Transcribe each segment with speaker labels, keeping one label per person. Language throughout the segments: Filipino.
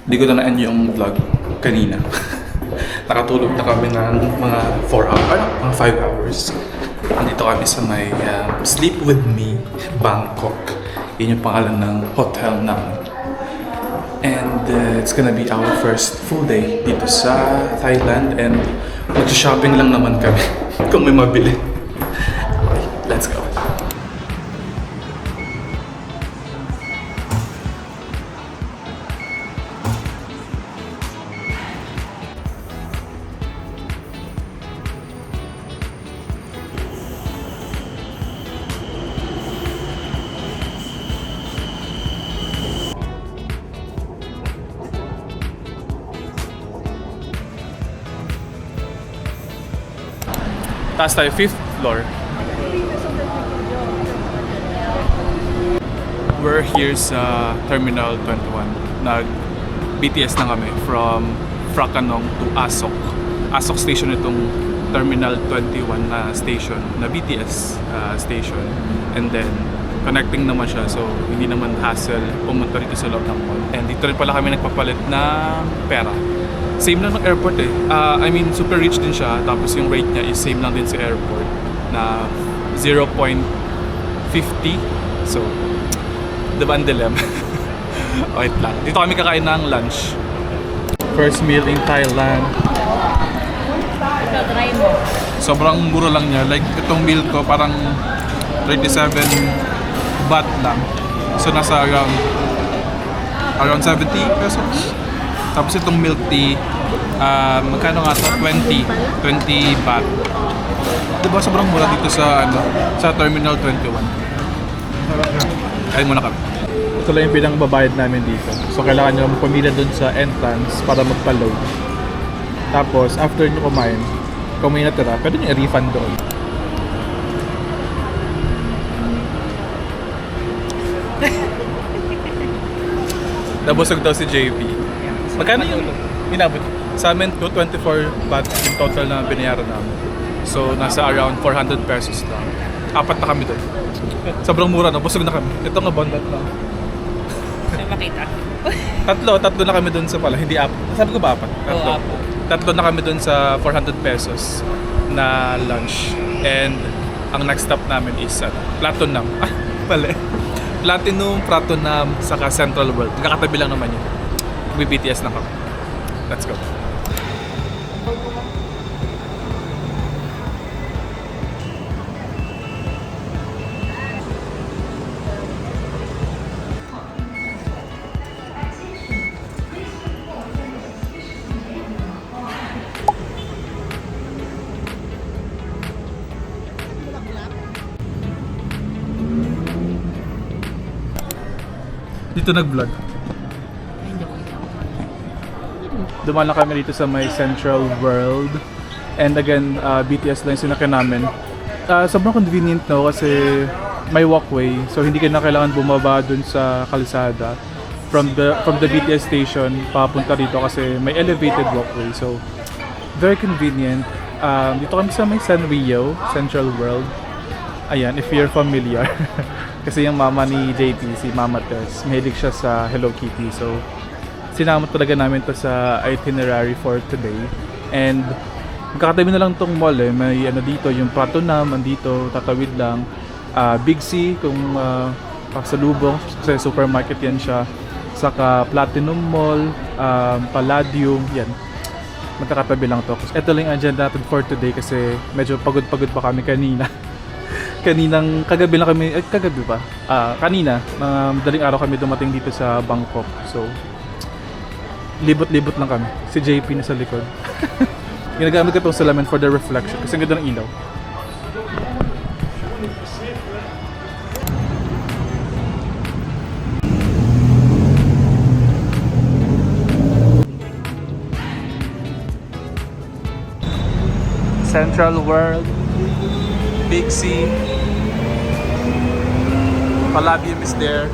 Speaker 1: Di ko na na-end yung vlog kanina. Nakatulog na kami ng mga 4 hours, mga 5 hours. Andito kami sa may Sleep With Me, Bangkok. Yun yung pangalan ng hotel namin. And it's gonna be our first full day dito sa Thailand. And mag-shopping lang naman kami kung may mabili. Okay, let's go. Taas tayo, 5th floor. We're here sa Terminal 21. Nag-BTS na kami from Phra Kanong to Asok. Asok station itong Terminal 21 na station, na BTS station. And then, connecting naman siya, so hindi naman hassle pumunta rito sa loob ng mall. And dito rin pala kami nagpapalit ng pera. Same lang ng airport eh. I mean, super rich din siya. Tapos yung rate niya is same lang din sa airport na 0.50. So, diba ang dilemma? Wait lang. Dito kami kakain ng lunch. First meal in Thailand.
Speaker 2: Try mo.
Speaker 1: Sobrang mura lang niya. Like, itong meal ko parang 37 baht lang. So, nasa around 70 pesos. Tapos itong milk tea, magkano nga to? 20 baht. Diba sobrang mura dito sa sa Terminal 21. Kain muna kami. Ito lang yung pinangbabayad namin dito. So kailangan nyo pumila dun sa entrance para magpa-load. Tapos after nyo kumain, kung may natira, pwede nyo i-refund doon. Nabusog daw si JP. Magkano yung inabot? Sa amin, 24 baht yung total na binayaran namin. So, nasa around 400 pesos lang. 4 na kami doon. Sobrang mura na, busog na kami. Ito nga bondat lang.
Speaker 2: May makita.
Speaker 1: Tatlo na kami doon sa pala, hindi 4. Sabi ko ba 4?
Speaker 2: Oo, 4.
Speaker 1: Tatlo na kami doon sa 400 pesos na lunch. And ang next stop namin is Platinum. Platinum, Pratunam, saka Central World. Kakatabi lang naman yun. May BTS na kami. Let's go. Dito nag-vlog. Dumaan lang kami dito sa may Central World. And again, BTS lang yung sinakyan namin. Sobrang convenient no kasi may walkway. So hindi ka na kailangan bumaba dun sa kalsada from the BTS station papunta dito kasi may elevated walkway. So very convenient. Dito kami sa may Sanrio, Central World. Ayan, if you're familiar. Kasi yung mama ni JP, si Mama Tess, mahilig siya sa Hello Kitty. So sinama talaga namin to sa itinerary for today. And magkakatabi na lang tong mall eh. May dito, yung Pratunam, andito, tatawid lang. Big C, kung pasalubong, kasi supermarket yan siya. Saka Platinum Mall, Palladium, yan. Magkakatabi lang to. Ito lang yung agenda natin for today kasi medyo pagod-pagod pa kami kanina. Kagabi lang kami, kagabi ba? Kanina, madaling araw kami dumating dito sa Bangkok. So, libot-libot lang kami. Si JP na sa likod. Ginagamit ko itong salamin for the reflection kasi ang ganda ng ilaw. Central World, Big C, Palladium is there,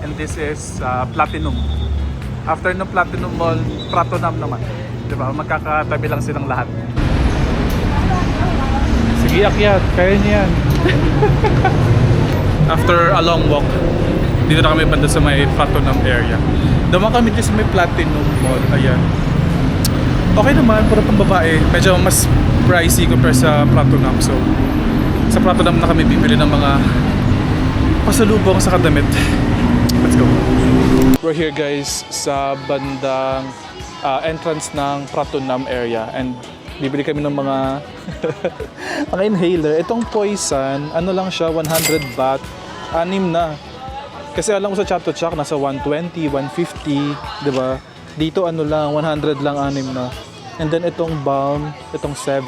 Speaker 1: and this is Platinum. After ng Platinum Mall, Pratunam naman. Diba? Magkakatabi lang silang lahat. Sige, akyat. Kaya niya yan. After a long walk, Dito na kami banda sa may Platinum area. Dumaan kami dito sa may Platinum Mall. Ayan. Okay naman, puro pang babae. Medyo mas pricey compare sa Platinum. So, sa Platinum na kami bibili ng mga pasalubong sa kadamit. Let's go. We're here guys sa bandang entrance ng Platinum area and bibili kami ng mga mga inhaler. Itong Poison, ano lang siya, 100 baht, 6 na. Kasi alam ko sa Chato Chak, nasa 120, 150, di ba? Dito ano lang, 100 lang, 6 na. And then itong balm, itong 7,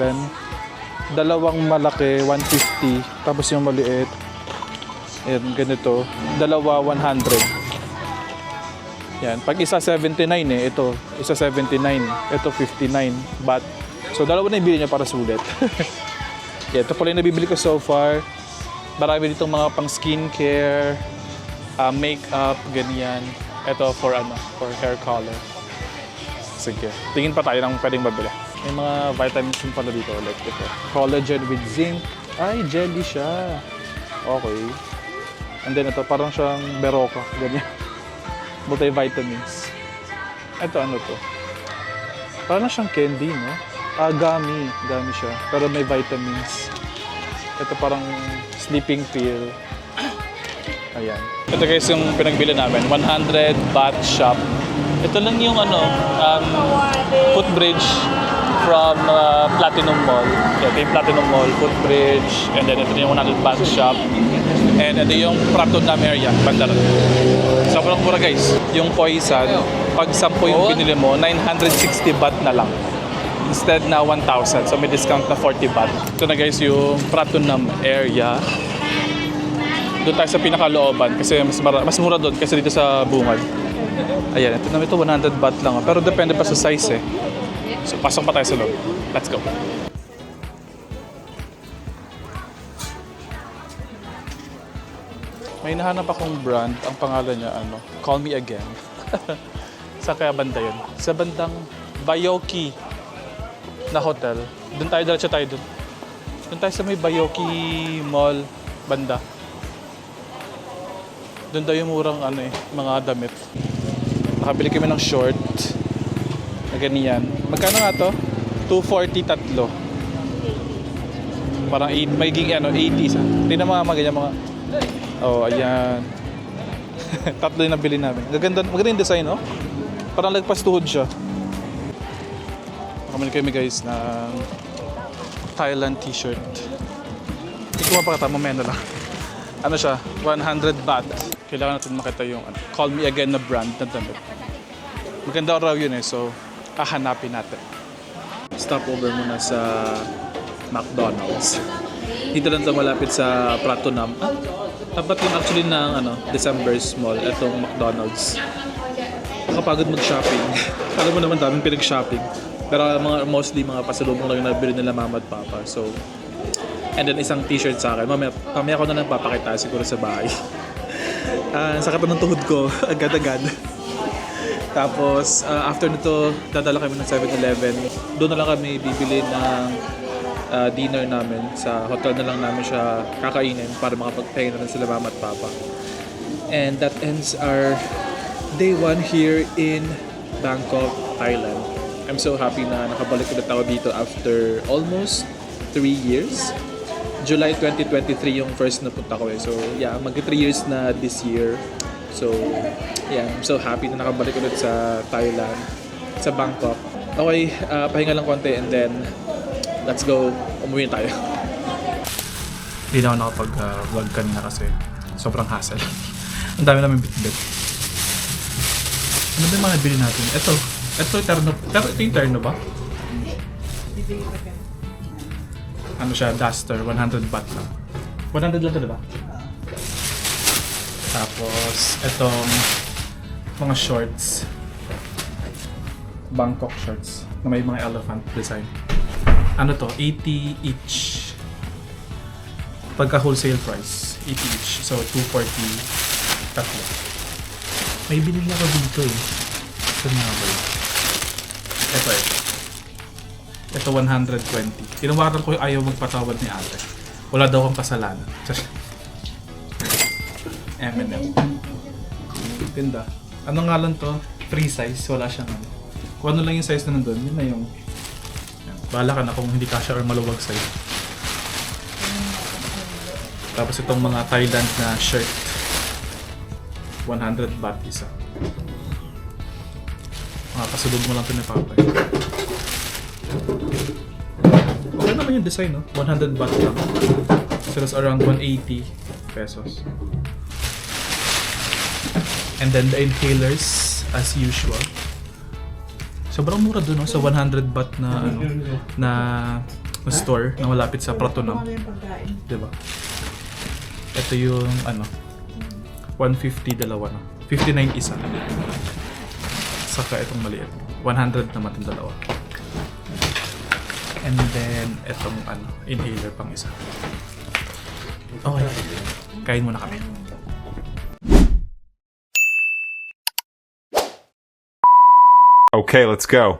Speaker 1: dalawang malaki, 150, tapos yung maliit, ayan, ganito, dalawa 100. Yan, pag isa 79 eh, ito, isa 79, ito 59 baht. So dalawa na ibili niya para sulit. Yeah, ito pala yung nabibili ko so far. Marami ditong mga pang skincare, makeup, ganyan. Ito for for hair color. Sige, tingin pa tayo ng pwedeng mabili. May mga vitamins din pala dito ulit. Ito. Collagen with zinc. Ay, jelly siya. Okay. And then ito, parang siyang Berocca, ganyan. Multivitamins. Ito ano to? Parang siyang candy, no? Gummy. Gummy siya. Pero may vitamins. Ito parang sleeping pill. Ayan. Ito guys yung pinagbili namin. 100 baht shop. Ito lang yung footbridge from Platinum Mall. Ito yung Platinum Mall, footbridge. And then ito yung 100 baht shop. And ito yung Platinum area, Bandar. Sobrang mura guys. Yung Poison, pag 10 yung binili mo, 960 baht na lang. Instead na 1,000. So may discount na 40 baht. Ito na guys yung Platinum area. Doon tayo sa pinakalooban kasi mas mura doon kasi dito sa Bungad. Ayan, ito na ito 100 baht lang. Pero depende pa sa size eh. So pasok pa tayo sa loob. Let's go. May nahanap akong brand, ang pangalan niya Call Me Again. Sa kaya banda yun? Sa bandang Bayoki na hotel. Doon tayo, diretso tayo doon. Doon tayo sa may Bayoki Mall banda. Doon tayo yung murang mga damit. Nakabili kami ng short na ganyan. Magkano nga to? 240 tatlo. Parang may gig 80 isa. Hindi na mga ganyan mga. Oh, ayan. Tatlo yung nabili namin. Maganda yung design, no? Parang lagpas tuhod siya. Nakamili kami guys ng Thailand t-shirt. Hindi ko mapakita, mamaya na lang. Ano siya? 100 baht. Kailangan natin makita yung Call Me Again na brand na damit. Maganda raw yun eh, so hahanapin natin. Stop over muna sa McDonald's. Dito lang ito malapit sa Platinum. Tapat yun actually ng December's Mall, itong McDonald's. Nakapagod mag-shopping. Alam mo naman daming pinag-shopping. Pero mostly mga pasalubong lang yung nabili nila mama at papa. So, and then isang t-shirt sa akin. Mamaya ko na lang papakita siguro sa bahay. Sakit ng tuhod ko, agad-agad. Tapos, after nito, dadala kami ng 7-Eleven. Doon na lang kami bibili ng dinner namin. Sa hotel na lang namin siya kakainin para makapagpahinga na sila mama at papa. And that ends our day 1 here in Bangkok, Thailand. I'm so happy na nakabalik ulit ako dito after almost 3 years. July 2023 yung first na punta ko eh. So yeah, mag-3 years na this year. So yeah, I'm so happy na nakabalik ulit sa Thailand, sa Bangkok. Okay, pahinga lang konti and then let's go, umuwi na tayo. Hindi na ako nakapag-vlog kanina kasi sobrang hassle. Ang dami namin bit-bit. Ano ba yung mga nabili natin? Ito terno. Pero ito yung terno ba? Ano siya, duster, 100 baht lang. 100 lang ito, diba? Tapos, itong mga shorts. Bangkok shorts na may mga elephant design. Ano to? 80 each. Pagka wholesale price, 80 each. So, 240 tatlo. May binili ako dito eh. Ito nga ba yun? Ito. Ito 120. Tinawaran ko yung ayaw magpatawad ni ate. Wala daw akong kasalanan. M&M. Ganda. Ano nga lang to? Free size. Wala siyang ano. Kung ano lang yung size na nandun, yun na yung... Yan. Bahala ka na kung hindi kasha or maluwag sa'yo. Tapos itong mga Thailand na shirt. 100 baht isa. Kasulog mo lang ito ni Papa. Okay naman yung design, no? 100 baht lang. So that's around 180 pesos. And then the inhalers, as usual. Sobrang mura doon, no? Sa 100 baht na, ano, na store na malapit sa Pratunam. Diba? Ito yung, ano, 150 dalawa, no? 59 isa. Saka itong maliit. 100 naman itong dalawa. And then, itong, ano, inhaler pang isa. Okay. Kain muna kami.
Speaker 3: Okay, let's go.